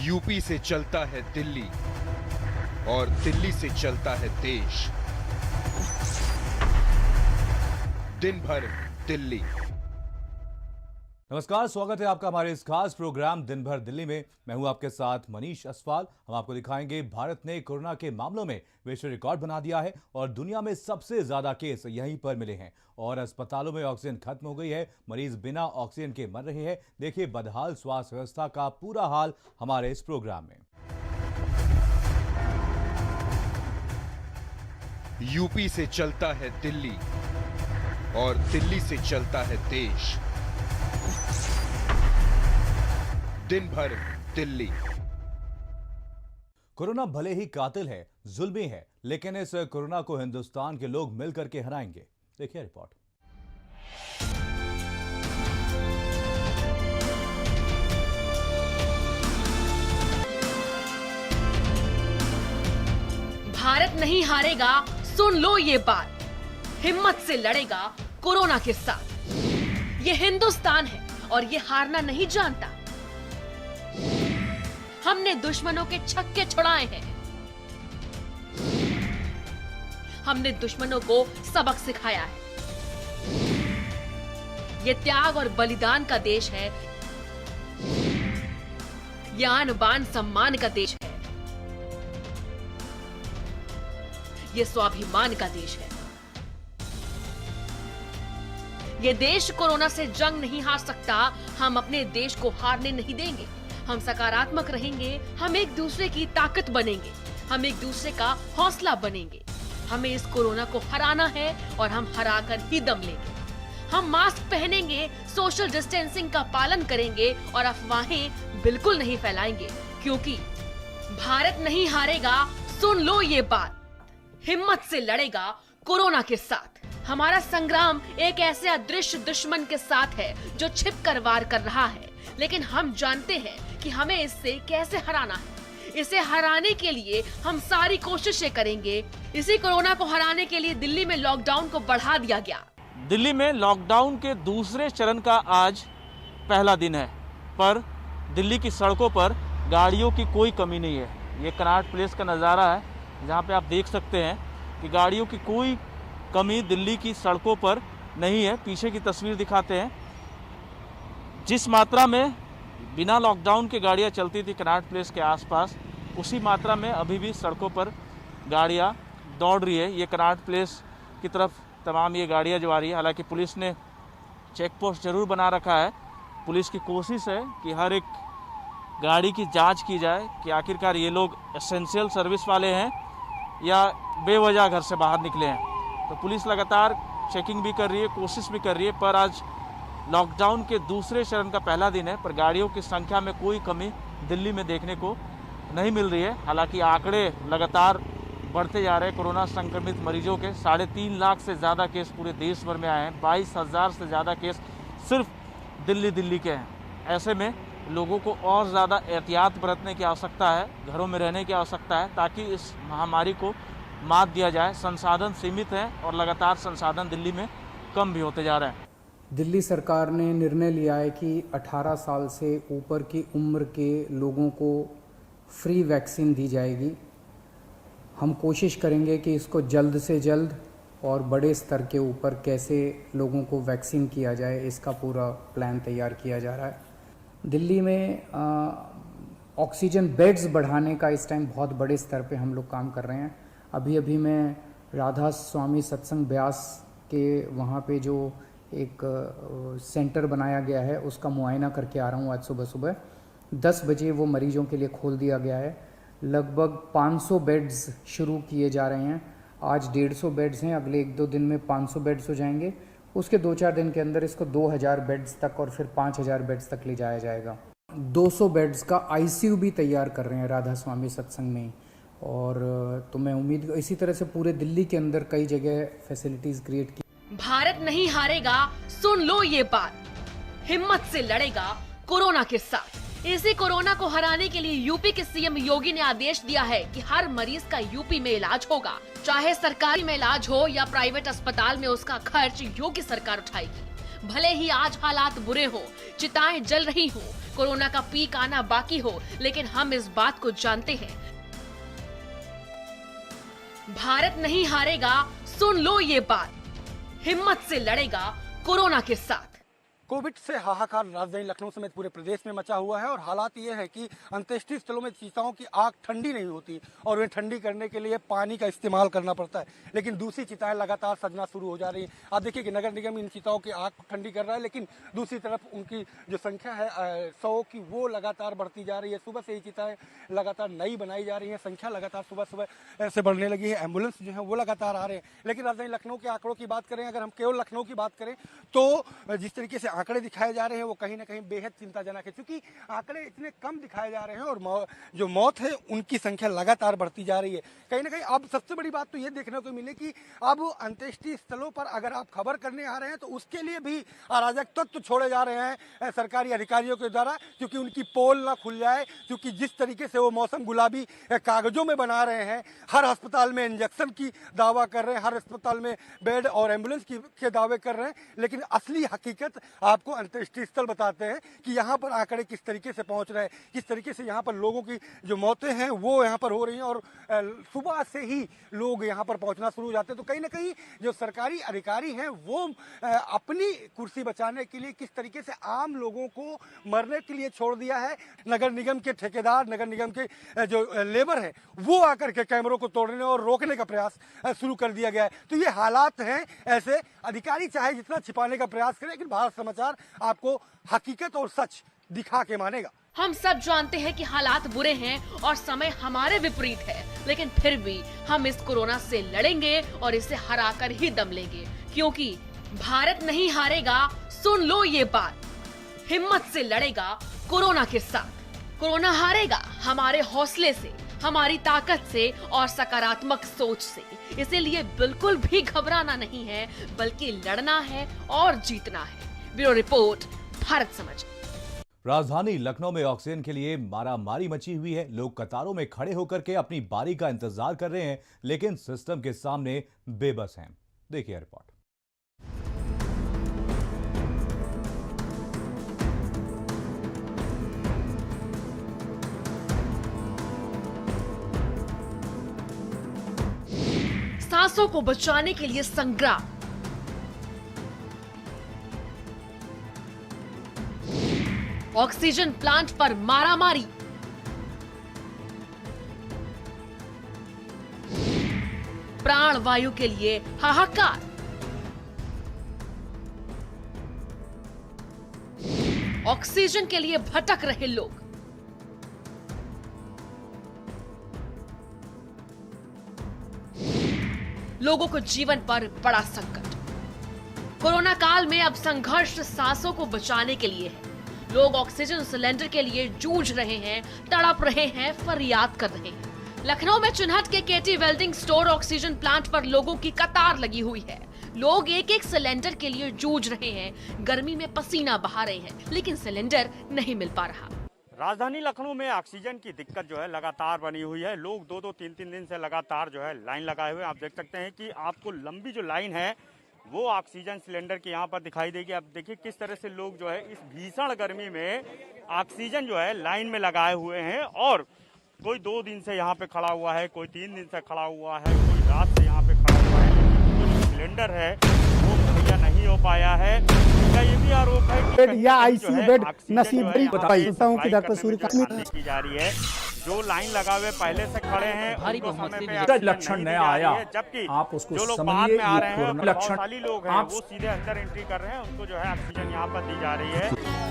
UP से चलता है दिल्ली और दिल्ली से चलता है देश। दिन भर दिल्ली। नमस्कार, स्वागत है आपका हमारे इस खास प्रोग्राम दिन भर दिल्ली में। मैं हूं आपके साथ मनीष असवाल। हम आपको दिखाएंगे भारत ने कोरोना के मामलों में विश्व रिकॉर्ड बना दिया है और दुनिया में सबसे ज्यादा केस यहीं पर मिले हैं और अस्पतालों में ऑक्सीजन खत्म हो गई है। मरीज बिना ऑक्सीजन के मर रहे हैं। देखिए बदहाल स्वास्थ्य व्यवस्था का पूरा हाल हमारे इस प्रोग्राम में। यूपी से चलता है दिल्ली और दिल्ली से चलता है देश। दिन भर दिल्ली। कोरोना भले ही कातिल है, जुल्मी है, लेकिन इस कोरोना को हिंदुस्तान के लोग मिलकर के हराएंगे। देखिए रिपोर्ट। भारत नहीं हारेगा, सुन लो ये बात। हिम्मत से लड़ेगा कोरोना के साथ। ये हिंदुस्तान है और ये हारना नहीं जानता। हमने दुश्मनों के छक्के छुड़ाए हैं। हमने दुश्मनों को सबक सिखाया है। ये त्याग और बलिदान का देश है। ये आन बान सम्मान का देश है। ये स्वाभिमान का देश है। ये देश कोरोना से जंग नहीं हार सकता। हम अपने देश को हारने नहीं देंगे। हम सकारात्मक रहेंगे। हम एक दूसरे की ताकत बनेंगे। हम एक दूसरे का हौसला बनेंगे। हमें इस कोरोना को हराना है और हम हराकर ही दम लेंगे। हम मास्क पहनेंगे, सोशल डिस्टेंसिंग का पालन करेंगे और अफवाहें बिल्कुल नहीं फैलाएंगे, क्योंकि भारत नहीं हारेगा, सुन लो ये बात। हिम्मत से लड़ेगा कोरोना के साथ। हमारा संग्राम एक ऐसे अदृश्य दुश्मन के साथ है जो छिपकर वार कर रहा है, लेकिन हम जानते हैं कि हमें इससे कैसे हराना है। इसे हराने के लिए हम सारी कोशिशें करेंगे। इसी कोरोना को हराने के लिए दिल्ली में लॉकडाउन को बढ़ा दिया गया। दिल्ली में लॉकडाउन के दूसरे चरण का आज पहला दिन है, पर दिल्ली की सड़कों पर गाड़ियों की कोई कमी नहीं है। ये कनॉट प्लेस का नज़ारा है, जहाँ पे आप देख सकते हैं कि गाड़ियों की कोई कमी दिल्ली की सड़कों पर नहीं है। पीछे की तस्वीर दिखाते हैं। जिस मात्रा में बिना लॉकडाउन के गाड़ियां चलती थी कनॉट प्लेस के आसपास, उसी मात्रा में अभी भी सड़कों पर गाड़ियां दौड़ रही है। ये कनॉट प्लेस की तरफ तमाम ये गाड़ियां जो आ रही है। हालांकि पुलिस ने चेक पोस्ट जरूर बना रखा है। पुलिस की कोशिश है कि हर एक गाड़ी की जांच की जाए कि आखिरकार ये लोग एसेंशियल सर्विस वाले हैं या बेवजह घर से बाहर निकले हैं। तो पुलिस लगातार चेकिंग भी कर रही है, कोशिश भी कर रही है। पर आज लॉकडाउन के दूसरे चरण का पहला दिन है, पर गाड़ियों की संख्या में कोई कमी दिल्ली में देखने को नहीं मिल रही है। हालांकि आंकड़े लगातार बढ़ते जा रहे हैं। कोरोना संक्रमित मरीजों के 3.5 लाख से ज़्यादा केस पूरे देश भर में आए हैं। 22,000 से ज़्यादा केस सिर्फ दिल्ली के हैं। ऐसे में लोगों को और ज़्यादा एहतियात बरतने की आवश्यकता है, घरों में रहने की आवश्यकता है, ताकि इस महामारी को मात दिया जाए। संसाधन सीमित हैं और लगातार संसाधन दिल्ली में कम भी होते जा रहे हैं। दिल्ली सरकार ने निर्णय लिया है कि 18 साल से ऊपर की उम्र के लोगों को फ्री वैक्सीन दी जाएगी। हम कोशिश करेंगे कि इसको जल्द से जल्द और बड़े स्तर के ऊपर कैसे लोगों को वैक्सीन किया जाए, इसका पूरा प्लान तैयार किया जा रहा है। दिल्ली में ऑक्सीजन बेड्स बढ़ाने का इस टाइम बहुत बड़े स्तर पे हम लोग काम कर रहे हैं। अभी मैं राधा स्वामी सत्संग ब्यास के वहाँ पे जो एक सेंटर बनाया गया है उसका मुआयना करके आ रहा हूँ। आज सुबह 10 बजे वो मरीजों के लिए खोल दिया गया है। लगभग 500 बेड्स शुरू किए जा रहे हैं। आज 150 बेड्स हैं, अगले 1-2 दिन में 500 बेड्स हो जाएंगे। उसके 2-4 दिन के अंदर इसको 2000 बेड्स तक और फिर 5000 बेड्स तक ले जाया जाएगा। 200 बेड्स का आईसीयू भी तैयार कर रहे हैं राधा स्वामी सत्संग में। और तो मैं उम्मीद इसी तरह से पूरे दिल्ली के अंदर कई जगह फैसिलिटीज़ क्रिएट की। भारत नहीं हारेगा, सुन लो ये बात। हिम्मत से लड़ेगा कोरोना के साथ। इसी कोरोना को हराने के लिए यूपी के सीएम योगी ने आदेश दिया है कि हर मरीज का यूपी में इलाज होगा, चाहे सरकारी में इलाज हो या प्राइवेट अस्पताल में, उसका खर्च योगी सरकार उठाएगी। भले ही आज हालात बुरे हो, चिताएं जल रही हो, कोरोना का पीक आना बाकी हो, लेकिन हम इस बात को जानते हैं, भारत नहीं हारेगा। सुन लो ये बात, हिम्मत से लड़ेगा कोरोना के साथ। कोविड से हाहाकार राजधानी लखनऊ समेत पूरे प्रदेश में मचा हुआ है और हालात ये है कि अंत्येष्टि स्थलों में चिताओं की आग ठंडी नहीं होती और उन्हें ठंडी करने के लिए पानी का इस्तेमाल करना पड़ता है। लेकिन दूसरी चिताएं लगातार सजना शुरू हो जा रही हैं। आप देखिए कि नगर निगम इन चिताओं की आग को ठंडी कर रहा है, लेकिन दूसरी तरफ उनकी जो संख्या है 100 की, वो लगातार बढ़ती जा रही है। सुबह से ही चिताएं लगातार नई बनाई जा रही हैं, संख्या लगातार सुबह सुबह से बढ़ने लगी है। एम्बुलेंस जो है वो लगातार आ रहे हैं। लेकिन राजधानी लखनऊ के आंकड़ों की बात करें, अगर हम केवल लखनऊ की बात करें, तो जिस तरीके से आंकड़े दिखाए जा रहे हैं वो कहीं ना कहीं बेहद चिंताजनक है, क्योंकि आंकड़े इतने कम दिखाए जा रहे हैं और जो मौत है उनकी संख्या लगातार बढ़ती जा रही है। कहीं ना कहीं अब सबसे बड़ी बात तो ये देखने को मिले कि अब अंत्येष्टि स्थलों पर अगर आप खबर करने आ रहे हैं तो उसके लिए भी अराजक तत्व छोड़े जा रहे हैं सरकारी अधिकारियों के द्वारा, क्योंकि उनकी पोल ना खुल जाए। क्योंकि जिस तरीके से वो मौसम गुलाबी कागजों में बना रहे हैं, हर अस्पताल में इंजेक्शन की दावा कर रहे हैं, हर अस्पताल में बेड और एम्बुलेंस के दावे कर रहे हैं, लेकिन असली हकीकत आपको अंत्येष्टि स्थल बताते हैं कि यहाँ पर आंकड़े किस तरीके से पहुंच रहे हैं, किस तरीके से यहाँ पर लोगों की जो मौतें हैं वो यहाँ पर हो रही हैं और सुबह से ही लोग यहाँ पर पहुंचना शुरू हो जाते हैं। तो कहीं ना कहीं जो सरकारी अधिकारी हैं वो अपनी कुर्सी बचाने के लिए किस तरीके से आम लोगों को मरने के लिए छोड़ दिया है। नगर निगम के ठेकेदार, नगर निगम के जो लेबर है वो आकर के कैमरों को तोड़ने और रोकने का प्रयास शुरू कर दिया गया है। तो ये हालात हैं ऐसे, अधिकारी चाहे जितना छिपाने का प्रयास करें, लेकिन भारत समाचार आपको हकीकत और सच दिखा के मानेगा। हम सब जानते हैं कि हालात बुरे हैं और समय हमारे विपरीत है, लेकिन फिर भी हम इस कोरोना से लड़ेंगे और इसे हराकर ही दम लेंगे, क्योंकि भारत नहीं हारेगा। सुन लो ये बात, हिम्मत से लड़ेगा कोरोना के साथ। कोरोना हारेगा हमारे हौसले से, हमारी ताकत से और सकारात्मक सोच से। इसीलिए बिल्कुल भी घबराना नहीं है, बल्कि लड़ना है और जीतना है। ब्यूरो रिपोर्ट, भारत समझ। राजधानी लखनऊ में ऑक्सीजन के लिए मारामारी मची हुई है। लोग कतारों में खड़े होकर के अपनी बारी का इंतजार कर रहे हैं, लेकिन सिस्टम के सामने बेबस हैं। देखिए रिपोर्ट। सांसों को बचाने के लिए संग्राम। ऑक्सीजन प्लांट पर मारामारी। प्राण वायु के लिए हाहाकार। ऑक्सीजन के लिए भटक रहे लोग। लोगों को जीवन पर बड़ा संकट। कोरोना काल में अब संघर्ष सांसों को बचाने के लिए है। लोग ऑक्सीजन सिलेंडर के लिए जूझ रहे हैं, तड़प रहे हैं, फरियाद कर रहे हैं। लखनऊ में चुनहट के केटी वेल्डिंग स्टोर ऑक्सीजन प्लांट पर लोगों की कतार लगी हुई है। लोग एक एक सिलेंडर के लिए जूझ रहे हैं, गर्मी में पसीना बहा रहे हैं, लेकिन सिलेंडर नहीं मिल पा रहा। राजधानी लखनऊ में ऑक्सीजन की दिक्कत जो है लगातार बनी हुई है। लोग 2-2, 3-3 दिन से लगातार जो है लाइन लगाए हुए हैं। आप देख सकते हैं कि आपको लंबी जो लाइन है वो ऑक्सीजन सिलेंडर की यहाँ पर दिखाई देगी। आप देखिए किस तरह से लोग जो है इस भीषण गर्मी में ऑक्सीजन जो है लाइन में लगाए हुए हैं, और कोई 2 दिन से यहाँ पे खड़ा हुआ है, कोई 3 दिन से खड़ा हुआ है, कोई रात से यहाँ पे खड़ा हुआ है। जो सिलेंडर है वो मुहैया नहीं हो पाया है। इनका ये भी आरोप है कि या आईसीयू बेड नसीब बड़ी बताता हूँ कि डॉक्टर सूर्यकांत की जा रही है। जो लाइन लगा हुए पहले से खड़े हैं उनको समय पे लक्षण नहीं आया, जबकि आप उसको जो लोग बाद में आ रहे हैं, लक्षण बलशाली लोग हैं, वो सीधे अंदर एंट्री कर रहे हैं, उनको जो है ऑक्सीजन यहाँ पर दी जा रही है।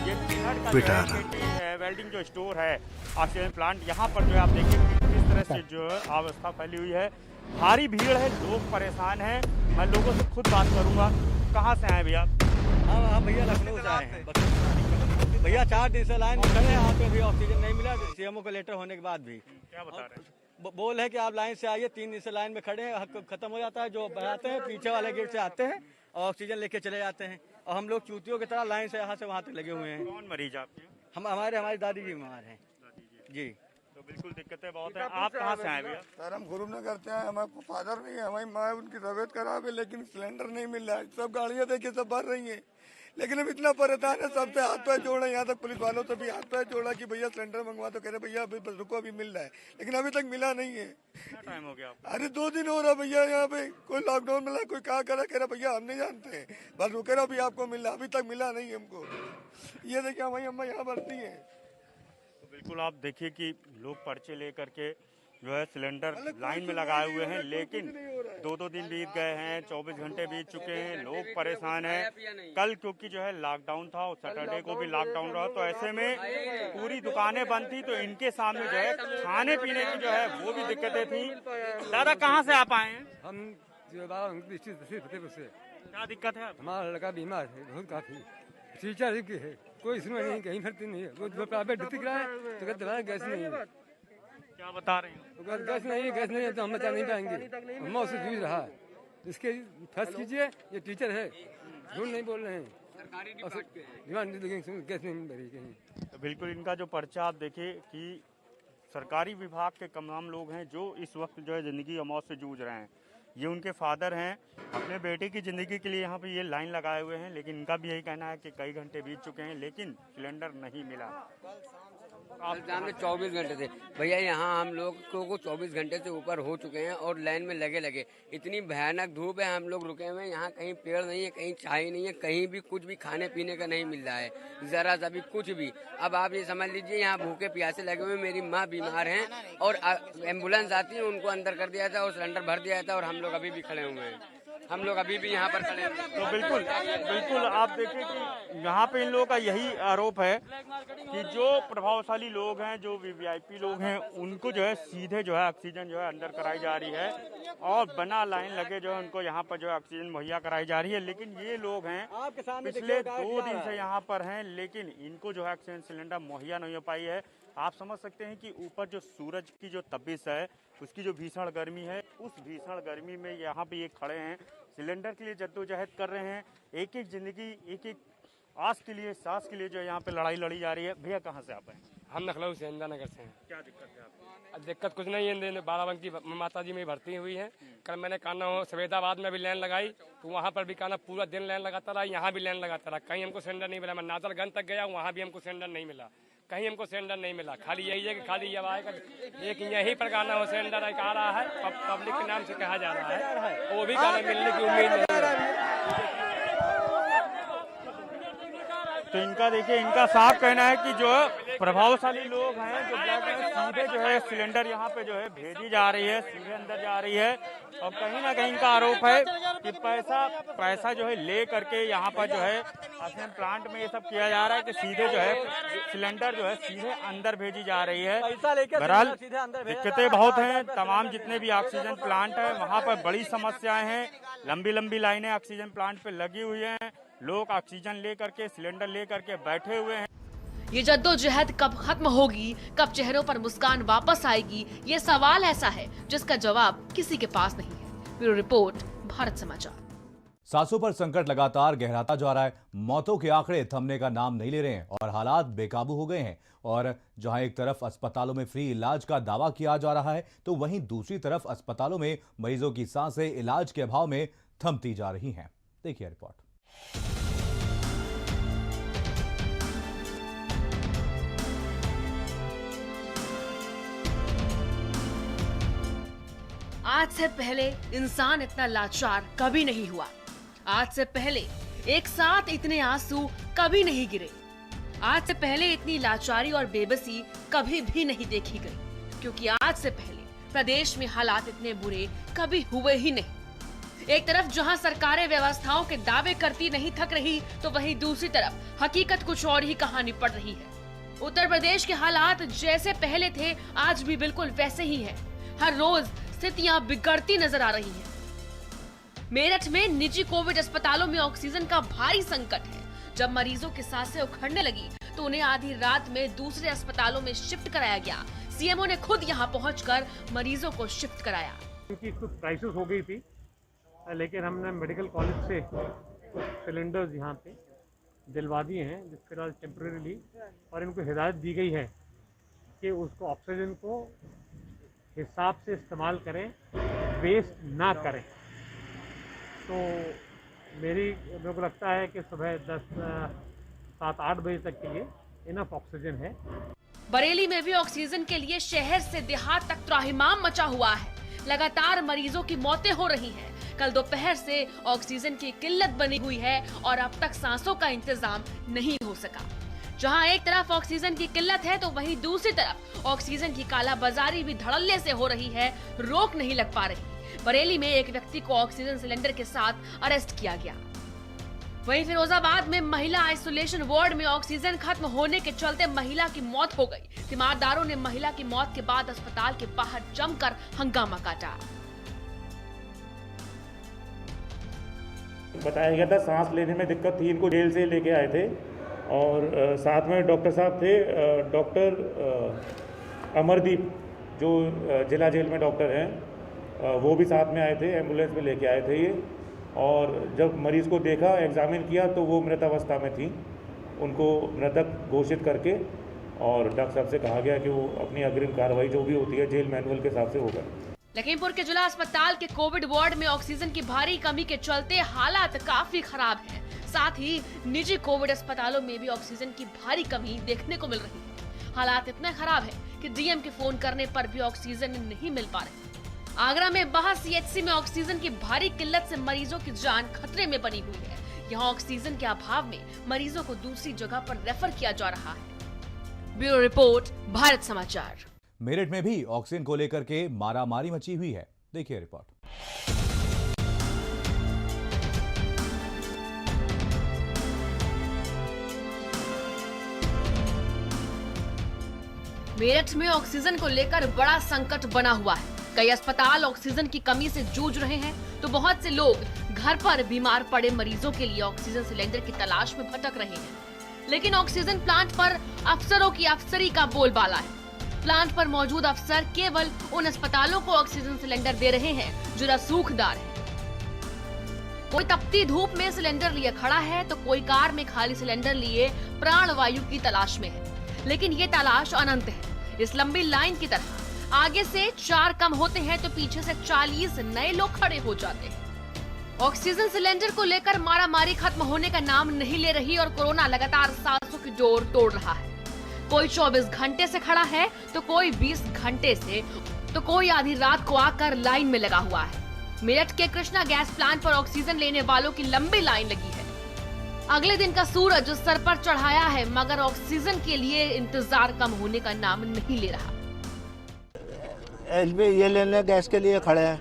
ये चुनहट का जो है वेल्डिंग जो स्टोर है ऑक्सीजन प्लांट, यहाँ पर जो है आप देखिए किस तरह से जो अवस्था फैली हुई है। भारी भीड़ है, लोग परेशान हैं। मैं लोगों से खुद बात करूँगा। कहाँ से आए भैया? हाँ भैया लखनऊ से आए हैं भैया। 4 दिन से लाइन में खड़े हैं, यहाँ पे भी ऑक्सीजन नहीं मिला। सीएमओ का लेटर होने के बाद भी क्या बता रहे हैं? बोल है कि आप लाइन से आइए। 3 दिन से लाइन में खड़े हैं, खत्म हो जाता है। जो बढ़ाते हैं पीछे वाले गेट से आते हैं और ऑक्सीजन लेके चले जाते हैं, और हम लोग चूतियों की तरह लाइन से यहाँ से वहाँ तक लगे हुए हैं। कौन मरीज आपके? हमारी दादी जी बीमार हैं जी। तो बिल्कुल दिक्कतें बहुत है। आप कहाँ से आए भैया? सर हम गुरुनगर से हैं। हमारे फादर नहीं है, हमारी माँ, उनकी तबीयत खराब है, लेकिन सिलेंडर नहीं मिल रहा है। सब गाड़ियाँ देखिए सब भर रही हैं, लेकिन हम इतना परेशान है, सबसे हाथ पैर जोड़ा, यहाँ तक पुलिस वालों से भी हाथ पैर जोड़ा कि भैया सिलेंडर मंगवा, तो कह रहे भैया अभी बस रुको, अभी मिल रहा है, लेकिन अभी तक मिला नहीं है। क्या टाइम हो गया? अरे 2 दिन हो रहा भैया, यहाँ पे कोई लॉकडाउन मिला, कोई कहा करा, कह रहा भैया हम नहीं जानते हैं, बस रुके रहो, अभी आपको मिल रहा, अभी तक मिला नहीं हमको। ये देखिए हमारी अम्मा यहाँ भरती है। तो बिल्कुल आप देखिए कि लोग पर्चे लेकर के जो है सिलेंडर लाइन में लगाए हुए हैं, लेकिन 2-2 दिन बीत गए हैं, 24 घंटे बीत चुके हैं, लोग परेशान हैं। कल क्योंकि जो है लॉकडाउन था और सैटरडे को भी लॉकडाउन रहा, तो ऐसे में पूरी दुकानें बंद थी, तो इनके सामने जो है खाने पीने की जो है वो भी दिक्कतें थी। दादा कहाँ से आप आए हैं? हम जो फतेहपुर से। क्या दिक्कत है? हमारा लड़का बीमार है, बहुत काफी टीचर की है, कोई सुनवाई नहीं, कहीं भर्ती नहीं है, वो प्राइवेट भर्ती कराए तो कहते हैं गैस नहीं है। क्या बता रहे हैं? गैस नहीं है तो हम बचा नहीं पाएंगे, हम उससे जूझ रहा है, इसके फर्स्ट कीजिए, ये टीचर है, झूठ नहीं बोल रहे हैं, गैस नहीं मिल रही कहीं। तो बिल्कुल इनका जो पर्चा आप देखिए कि सरकारी विभाग के तमाम लोग हैं जो इस वक्त जो है ज़िंदगी और मौत से जूझ रहे हैं। ये उनके फादर हैं, अपने बेटे की ज़िंदगी के लिए यहाँ पे ये लाइन लगाए हुए हैं, लेकिन इनका भी यही कहना है कि कई घंटे बीत चुके हैं लेकिन सिलेंडर नहीं मिला। आप सामने 24 घंटे थे भैया, यहाँ हम लोग को 24 घंटे से ऊपर हो चुके हैं और लाइन में लगे इतनी भयानक धूप है, हम लोग रुके हुए हैं, यहाँ कहीं पेड़ नहीं है, कहीं चाय नहीं है, कहीं भी कुछ भी खाने पीने का नहीं मिल रहा है, जरा सा भी कुछ भी। अब आप ये समझ लीजिए यहाँ भूखे प्यासे लगे हुए, मेरी माँ बीमार हैं और एम्बुलेंस आती है, उनको अंदर कर दिया था और सिलेंडर भर दिया था और हम लोग अभी भी खड़े हुए हैं, हम लोग अभी भी यहाँ पर खड़े हैं। तो बिल्कुल आप देखिए कि यहाँ पे इन लोगों का यही आरोप है कि जो प्रभावशाली लोग हैं, जो वीवीआईपी लोग हैं, उनको जो है सीधे जो है ऑक्सीजन जो है अंदर कराई जा रही है और बिना लाइन लगे जो है उनको यहाँ पर जो है ऑक्सीजन मुहैया कराई जा रही है। लेकिन ये लोग हैं पिछले 2 दिन से यहाँ पर हैं, लेकिन इनको जो है ऑक्सीजन सिलेंडर मुहैया नहीं हो पाई है। आप समझ सकते हैं कि ऊपर जो सूरज की जो तपिश है, उसकी जो भीषण गर्मी है, उस भीषण गर्मी में यहाँ पे ये खड़े हैं, सिलेंडर के लिए जद्दोजहद कर रहे हैं, एक एक जिंदगी, एक एक आस के लिए, सांस के लिए जो यहाँ पे लड़ाई लड़ी जा रही है। भैया कहाँ से आप हैं? हम लखनऊ से, इंदिरा नगर से हैं। क्या दिक्कत है आपको? दिक्कत कुछ नहीं है, बाराबंकी माता जी में भर्ती हुई है। कल मैंने काना सवेदाबाद में भी लाइन लगाई तो वहाँ पर भी काना पूरा दिन लाइन लगाता रहा, यहाँ भी लाइन लगाता रहा, कहीं हमको सिलेंडर नहीं मिला। मैं नाजरगंज तक गया, वहाँ भी हमको सिलेंडर नहीं मिला, कहीं हमको सिलेंडर नहीं मिला। खाली यही है कि खाली ये आएगा एक यही पर गाना हो सिलेंडर एक आ रहा है, पब्लिक के नाम से कहा जा रहा है, वो भी गाना मिलने की उम्मीद नहीं है। तो इनका देखिए, इनका साफ कहना है कि जो प्रभावशाली लोग हैं जो सीधे जो है सिलेंडर यहाँ पे जो है भेजी जा रही है, सीधे अंदर जा रही है और कहीं ना कहीं इनका आरोप है कि पैसा जो है ले करके यहाँ पर जो है ऑक्सीजन प्लांट में ये सब किया जा रहा है कि सीधे जो है सिलेंडर जो है सीधे अंदर भेजी जा रही है। बहरहाल दिक्कतें बहुत हैं, तमाम जितने भी ऑक्सीजन प्लांट है वहाँ पर बड़ी समस्याएं हैं, लंबी लाइनें ऑक्सीजन प्लांट पे लगी हुई हैं, लोग ऑक्सीजन ले करके, सिलेंडर ले करके बैठे हुए हैं। ये जद्दोजहद कब खत्म होगी, कब चेहरों पर मुस्कान वापस आएगी, ये सवाल ऐसा है जिसका जवाब किसी के पास नहीं है। ब्यूरो रिपोर्ट, भारत समाचार। सांसों पर संकट लगातार गहराता जा रहा है, मौतों के आंकड़े थमने का नाम नहीं ले रहे हैं और हालात बेकाबू हो गए हैं। और जहां एक तरफ अस्पतालों में फ्री इलाज का दावा किया जा रहा है, तो वहीं दूसरी तरफ अस्पतालों में मरीजों की सांसें इलाज के अभाव में थमती जा रही हैं। देखिए रिपोर्ट। आज से पहले इंसान इतना लाचार कभी नहीं हुआ। आज से पहले एक साथ इतने आंसू कभी नहीं गिरे। आज से पहले इतनी लाचारी और बेबसी कभी भी नहीं देखी गई, क्योंकि आज से पहले प्रदेश में हालात इतने बुरे कभी हुए ही नहीं। एक तरफ जहां सरकारें व्यवस्थाओं के दावे करती नहीं थक रही, तो वहीं दूसरी तरफ हकीकत कुछ और ही कहानी पड़ रही है। उत्तर प्रदेश के हालात जैसे पहले थे आज भी बिल्कुल वैसे ही हैं। हर रोज स्थितियां बिगड़ती नजर आ रही हैं। मेरठ में निजी कोविड अस्पतालों में ऑक्सीजन का भारी संकट है। जब मरीजों की सांसें उखड़ने लगी तो उन्हें आधी रात में दूसरे अस्पतालों में शिफ्ट कराया गया। सीएमओ ने खुद यहां पहुंचकर मरीजों को शिफ्ट कराया। क्योंकि कुछ क्राइसिस हो गई थी, लेकिन हमने मेडिकल कॉलेज से कुछ सिलेंडर्स यहाँ पे दिलवा दिए हैं फिलहाल टेम्परेरीली, और इनको हिदायत दी गई है कि उसको ऑक्सीजन को हिसाब से इस्तेमाल करें, वेस्ट ना करें। तो मेरे को लगता है कि सुबह 7-8 बजे तक के लिए इनफ ऑक्सीजन है। बरेली में भी ऑक्सीजन के लिए शहर से देहात तक त्राहिमाम मचा हुआ है। लगातार मरीजों की मौतें हो रही हैं। कल दोपहर से ऑक्सीजन की किल्लत बनी हुई है और अब तक सांसों का इंतजाम नहीं हो सका। जहां एक तरफ ऑक्सीजन की किल्लत है तो वहीं दूसरी तरफ ऑक्सीजन की कालाबाजारी भी धड़ल्ले से हो रही है, रोक नहीं लग पा रही। बरेली में एक व्यक्ति को ऑक्सीजन सिलेंडर के साथ अरेस्ट किया गया। वहीं फिरोजाबाद में महिला आइसोलेशन वार्ड में ऑक्सीजन खत्म होने के चलते महिला की मौत हो गई। तीमारदारों ने महिला की मौत के बाद अस्पताल के बाहर जमकर हंगामा काटा। बताया गया था सांस लेने में दिक्कत थी, इनको जेल से लेके आए थे और साथ में डॉक्टर साहब थे, डॉक्टर अमरदीप जो जिला जेल में डॉक्टर हैं वो भी साथ में आए थे, एम्बुलेंस में लेके आए थे ये। और जब मरीज़ को देखा, एग्जामिन किया तो वो मृत अवस्था में थी। उनको मृतक घोषित करके और डॉक्टर साहब से कहा गया कि वो अपनी अग्रिम कार्रवाई जो भी होती है जेल मैनुअल के हिसाब से होगा। लखीमपुर के जिला अस्पताल के कोविड वार्ड में ऑक्सीजन की भारी कमी के चलते हालात काफी खराब हैं। साथ ही निजी कोविड अस्पतालों में भी ऑक्सीजन की भारी कमी देखने को मिल रही है। हालात इतने खराब है कि डीएम के फोन करने पर भी ऑक्सीजन नहीं मिल पा रही। आगरा में बाहा सीएचसी में ऑक्सीजन की भारी किल्लत से मरीजों की जान खतरे में बनी हुई है। यहाँ ऑक्सीजन के अभाव में मरीजों को दूसरी जगह पर रेफर किया जा रहा है। ब्यूरो रिपोर्ट, भारत समाचार। मेरठ में भी ऑक्सीजन को लेकर के मारामारी मची हुई है, देखिए रिपोर्ट। मेरठ में ऑक्सीजन को लेकर बड़ा संकट बना हुआ है। कई अस्पताल ऑक्सीजन की कमी से जूझ रहे हैं तो बहुत से लोग घर पर बीमार पड़े मरीजों के लिए ऑक्सीजन सिलेंडर की तलाश में भटक रहे हैं। लेकिन ऑक्सीजन प्लांट पर अफसरों की अफसरी का बोलबाला है। प्लांट पर मौजूद अफसर केवल उन अस्पतालों को ऑक्सीजन सिलेंडर दे रहे हैं जो रसूखदार है। कोई तपती धूप में सिलेंडर लिए खड़ा है तो कोई कार में खाली सिलेंडर लिए प्राणवायु की तलाश में है। लेकिन ये तलाश अनंत है। इस लंबी लाइन की तरह आगे से 4 कम होते हैं तो पीछे से 40 नए लोग खड़े हो जाते हैं। ऑक्सीजन सिलेंडर को लेकर मारामारी खत्म होने का नाम नहीं ले रही और कोरोना लगातार सांसों की डोर तोड़ रहा है। कोई 24 घंटे से खड़ा है तो कोई 20 घंटे से, तो कोई आधी रात को आकर लाइन में लगा हुआ है। मेरठ के कृष्णा गैस प्लांट पर ऑक्सीजन लेने वालों की लंबी लाइन लगी है। अगले दिन का सूरज सर पर चढ़ाया है मगर ऑक्सीजन के लिए इंतजार कम होने का नाम नहीं ले रहा। ये लेने गैस के लिए खड़े हैं।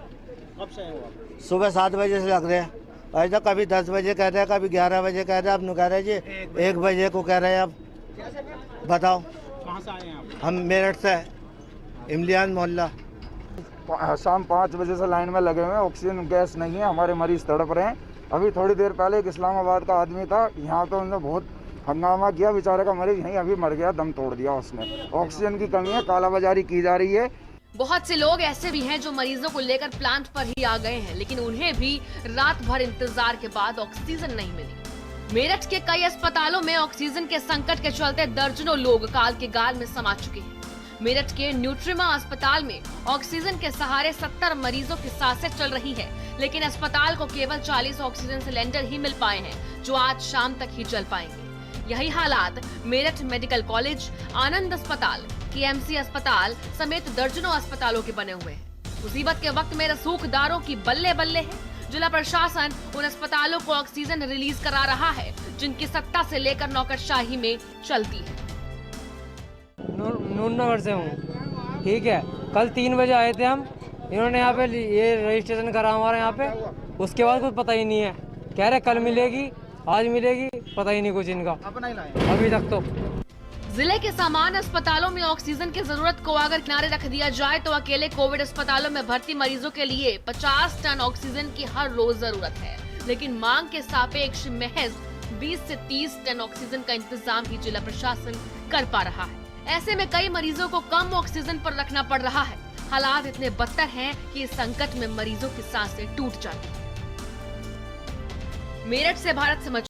कब से हैं? सुबह 7 बजे से लग रहे हैं। ऐसा कभी 10 बजे कह रहे हैं, कभी 11 बजे कह रहे हैं। अब कह रहे हैं जी 1 बजे को कह रहे हैं। अब बताओ कहाँ से आए हैं आप? हम मेरठ से, इमलियान मोहल्ला। शाम 5 बजे से लाइन में लगे हुए हैं। ऑक्सीजन गैस नहीं है, हमारे मरीज तड़प रहे हैं। अभी थोड़ी देर पहले एक इस्लामाबाद का आदमी था, यहाँ तो उन्होंने बहुत हंगामा किया। बेचारे का मरीज यहीं अभी मर गया, दम तोड़ दिया उसने। ऑक्सीजन की कमी है, कालाबाजारी की जा रही है। बहुत से लोग ऐसे भी हैं जो मरीजों को लेकर प्लांट पर ही आ गए हैं, लेकिन उन्हें भी रात भर इंतजार के बाद ऑक्सीजन नहीं मिली। मेरठ के कई अस्पतालों में ऑक्सीजन के संकट के चलते दर्जनों लोग काल के गाल में समा चुके हैं। मेरठ के न्यूट्रिमा अस्पताल में ऑक्सीजन के सहारे 70 मरीजों की सांसें चल रही हैं, लेकिन अस्पताल को केवल 40 ऑक्सीजन सिलेंडर ही मिल पाए हैं जो आज शाम तक ही चल पाएंगे। यही हालात मेरठ मेडिकल कॉलेज, आनंद अस्पताल, केएमसी अस्पताल समेत दर्जनों अस्पतालों के बने हुए हैं। मुसीबत के वक्त में रसूखदारों की बल्ले बल्ले है। जिला प्रशासन उन अस्पतालों को ऑक्सीजन रिलीज करा रहा है जिनकी सत्ता से लेकर नौकरशाही में चलती है। नूरनगर से हूँ, ठीक है। कल 3 बजे आए थे हम, इन्होंने यहाँ पे ये रजिस्ट्रेशन करा हमारे यहाँ पे। उसके बाद कुछ पता ही नहीं है, कह रहे कल मिलेगी, आज मिलेगी, पता ही नहीं कुछ इनका अभी तक। तो जिले के सामान्य अस्पतालों में ऑक्सीजन की जरूरत को अगर किनारे रख दिया जाए तो अकेले कोविड अस्पतालों में भर्ती मरीजों के लिए 50 टन ऑक्सीजन की हर रोज जरूरत है, लेकिन मांग के सापेक्ष महज 20 से 30 टन ऑक्सीजन का इंतजाम ही जिला प्रशासन कर पा रहा है। ऐसे में कई मरीजों को कम ऑक्सीजन पर रखना पड़ रहा है। हालात इतने बदतर हैं कि इस संकट में मरीजों की सांसें टूट जाती हैं। मेरठ से भारत समाचार।